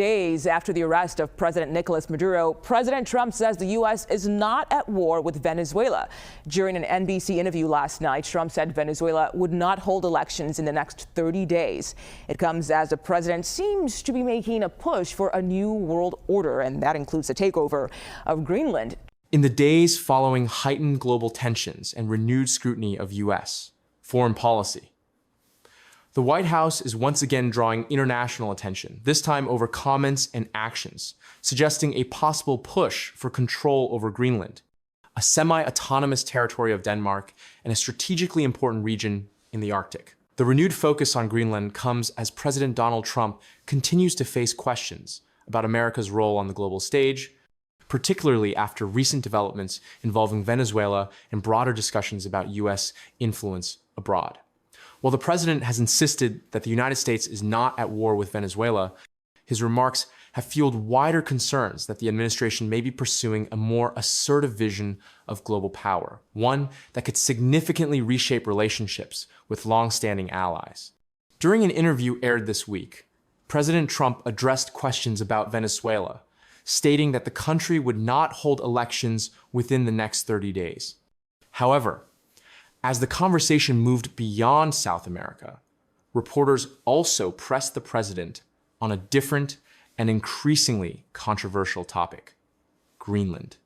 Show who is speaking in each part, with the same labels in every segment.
Speaker 1: days after the arrest of President Nicolas Maduro, President Trump says the U.S. is not at war with Venezuela. During an NBC interview last night, Trump said Venezuela would not hold elections in the next 30 days. It comes as the president seems to be making a push for a new world order, and that includes the takeover of Greenland.
Speaker 2: In the days following heightened global tensions and renewed scrutiny of U.S. foreign policy, the White House is once again drawing international attention, this time over comments and actions, suggesting a possible push for control over Greenland, a semi-autonomous territory of Denmark and a strategically important region in the Arctic. The renewed focus on Greenland comes as President Donald Trump continues to face questions about America's role on the global stage, particularly after recent developments involving Venezuela and broader discussions about U.S. influence abroad. While the president has insisted that the United States is not at war with Venezuela, his remarks have fueled wider concerns that the administration may be pursuing a more assertive vision of global power, one that could significantly reshape relationships with long-standing allies. During an interview aired this week, President Trump addressed questions about Venezuela, stating that the country would not hold elections within the next 30 days. However, as the conversation moved beyond South America, reporters also pressed the president on a different and increasingly controversial topic: Greenland.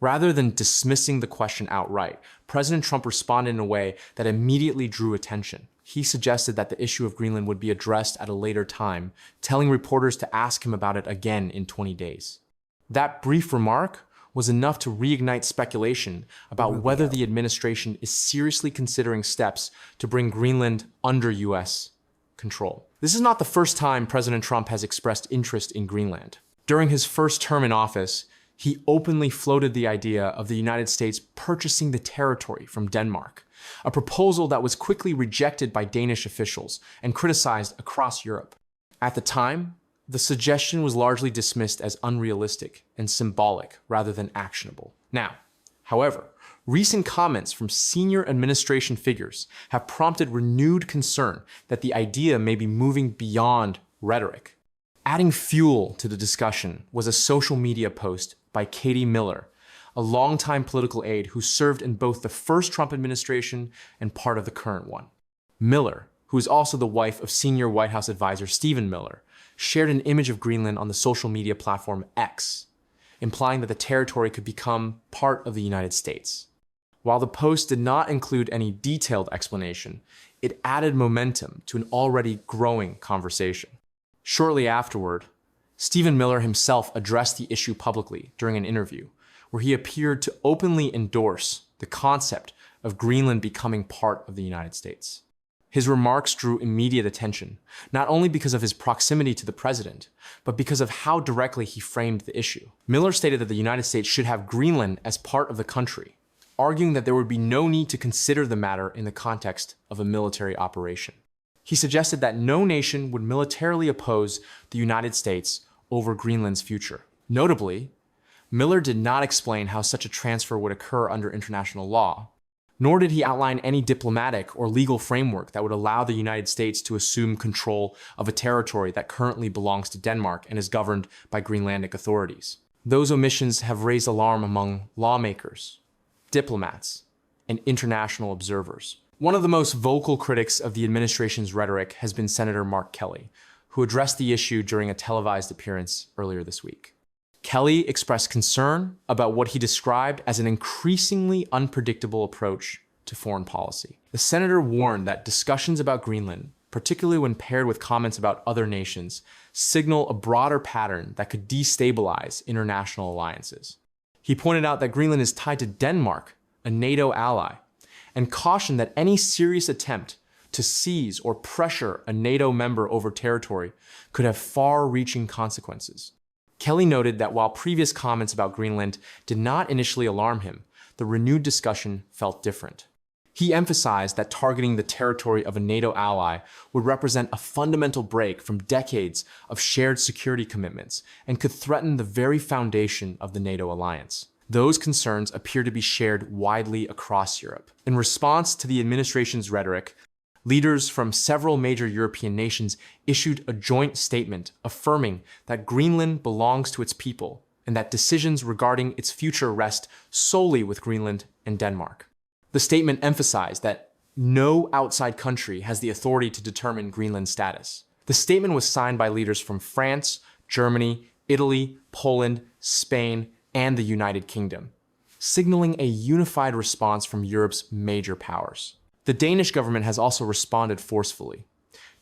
Speaker 2: Rather than dismissing the question outright, President Trump responded in a way that immediately drew attention. He suggested that the issue of Greenland would be addressed at a later time, telling reporters to ask him about it again in 20 days. That brief remark was enough to reignite speculation about whether the administration is seriously considering steps to bring Greenland under U.S. control. This is not the first time President Trump has expressed interest in Greenland. During his first term in office, he openly floated the idea of the United States purchasing the territory from Denmark, a proposal that was quickly rejected by Danish officials and criticized across Europe. At the time, the suggestion was largely dismissed as unrealistic and symbolic rather than actionable. Now, however, recent comments from senior administration figures have prompted renewed concern that the idea may be moving beyond rhetoric. Adding fuel to the discussion was a social media post by Katie Miller, a longtime political aide who served in both the first Trump administration and part of the current one. Miller, who is also the wife of senior White House advisor Stephen Miller, shared an image of Greenland on the social media platform X, implying that the territory could become part of the United States. While the post did not include any detailed explanation, it added momentum to an already growing conversation. Shortly afterward, Stephen Miller himself addressed the issue publicly during an interview, where he appeared to openly endorse the concept of Greenland becoming part of the United States. His remarks drew immediate attention, not only because of his proximity to the president, but because of how directly he framed the issue. Miller stated that the United States should have Greenland as part of the country, arguing that there would be no need to consider the matter in the context of a military operation. He suggested that no nation would militarily oppose the United States over Greenland's future. Notably, Miller did not explain how such a transfer would occur under international law, nor did he outline any diplomatic or legal framework that would allow the United States to assume control of a territory that currently belongs to Denmark and is governed by Greenlandic authorities. Those omissions have raised alarm among lawmakers, diplomats, and international observers. One of the most vocal critics of the administration's rhetoric has been Senator Mark Kelly, who addressed the issue during a televised appearance earlier this week. Kelly expressed concern about what he described as an increasingly unpredictable approach to foreign policy. The senator warned that discussions about Greenland, particularly when paired with comments about other nations, signal a broader pattern that could destabilize international alliances. He pointed out that Greenland is tied to Denmark, a NATO ally, and cautioned that any serious attempt to seize or pressure a NATO member over territory could have far-reaching consequences. Kelly noted that while previous comments about Greenland did not initially alarm him, the renewed discussion felt different. He emphasized that targeting the territory of a NATO ally would represent a fundamental break from decades of shared security commitments and could threaten the very foundation of the NATO alliance. Those concerns appear to be shared widely across Europe. In response to the administration's rhetoric, Leaders from several major European nations issued a joint statement affirming that Greenland belongs to its people and that decisions regarding its future rest solely with Greenland and Denmark. The statement emphasized that no outside country has the authority to determine Greenland's status. The statement was signed by leaders from France, Germany, Italy, Poland, Spain, and the United Kingdom, signaling a unified response from Europe's major powers. The Danish government has also responded forcefully.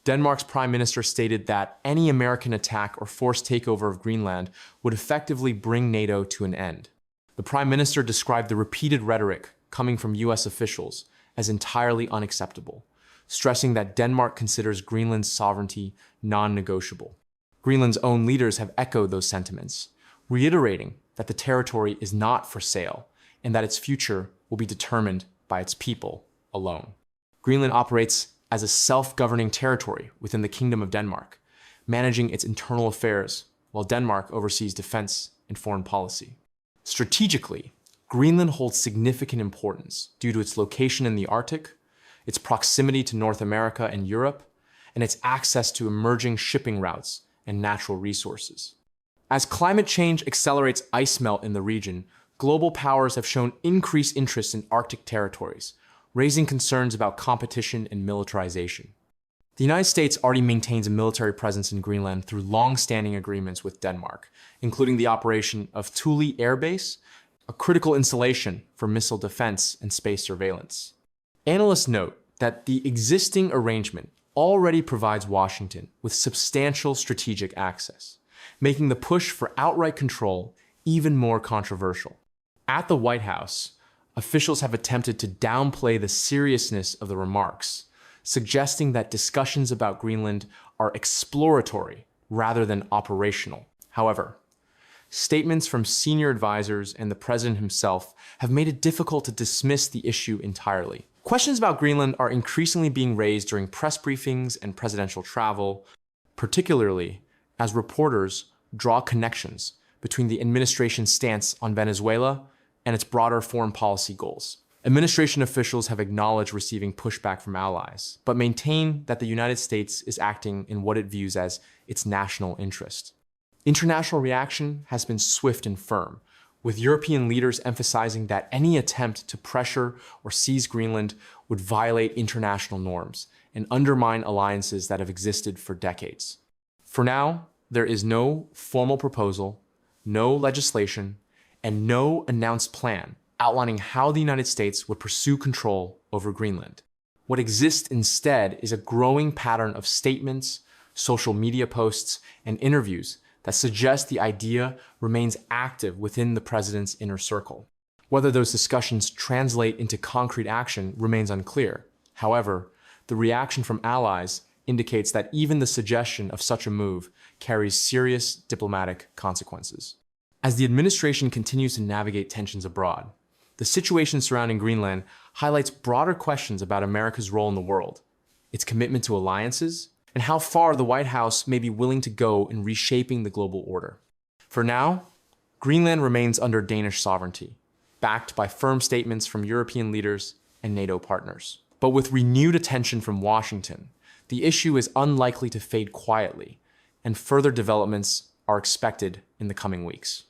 Speaker 2: Denmark's prime minister stated that any American attack or forced takeover of Greenland would effectively bring NATO to an end. The prime minister described the repeated rhetoric coming from US officials as entirely unacceptable, stressing that Denmark considers Greenland's sovereignty non-negotiable. Greenland's own leaders have echoed those sentiments, reiterating that the territory is not for sale and that its future will be determined by its people alone. Greenland operates as a self-governing territory within the Kingdom of Denmark, managing its internal affairs while Denmark oversees defense and foreign policy. Strategically, Greenland holds significant importance due to its location in the Arctic, its proximity to North America and Europe, and its access to emerging shipping routes and natural resources. As climate change accelerates ice melt in the region, global powers have shown increased interest in Arctic territories, raising concerns about competition and militarization. The United States already maintains a military presence in Greenland through long-standing agreements with Denmark, including the operation of Thule Air Base, a critical installation for missile defense and space surveillance. Analysts note that the existing arrangement already provides Washington with substantial strategic access, making the push for outright control even more controversial. At the White House, officials have attempted to downplay the seriousness of the remarks, suggesting that discussions about Greenland are exploratory rather than operational. However, statements from senior advisors and the president himself have made it difficult to dismiss the issue entirely. Questions about Greenland are increasingly being raised during press briefings and presidential travel, particularly as reporters draw connections between the administration's stance on Venezuela and its broader foreign policy goals. Administration officials have acknowledged receiving pushback from allies, but maintain that the United States is acting in what it views as its national interest. International reaction has been swift and firm, with European leaders emphasizing that any attempt to pressure or seize Greenland would violate international norms and undermine alliances that have existed for decades. For now, there is no formal proposal, no legislation, and no announced plan outlining how the United States would pursue control over Greenland. What exists instead is a growing pattern of statements, social media posts, and interviews that suggest the idea remains active within the president's inner circle. Whether those discussions translate into concrete action remains unclear. However, the reaction from allies indicates that even the suggestion of such a move carries serious diplomatic consequences. As the administration continues to navigate tensions abroad, the situation surrounding Greenland highlights broader questions about America's role in the world, its commitment to alliances, and how far the White House may be willing to go in reshaping the global order. For now, Greenland remains under Danish sovereignty, backed by firm statements from European leaders and NATO partners. But with renewed attention from Washington, the issue is unlikely to fade quietly, and further developments are expected in the coming weeks.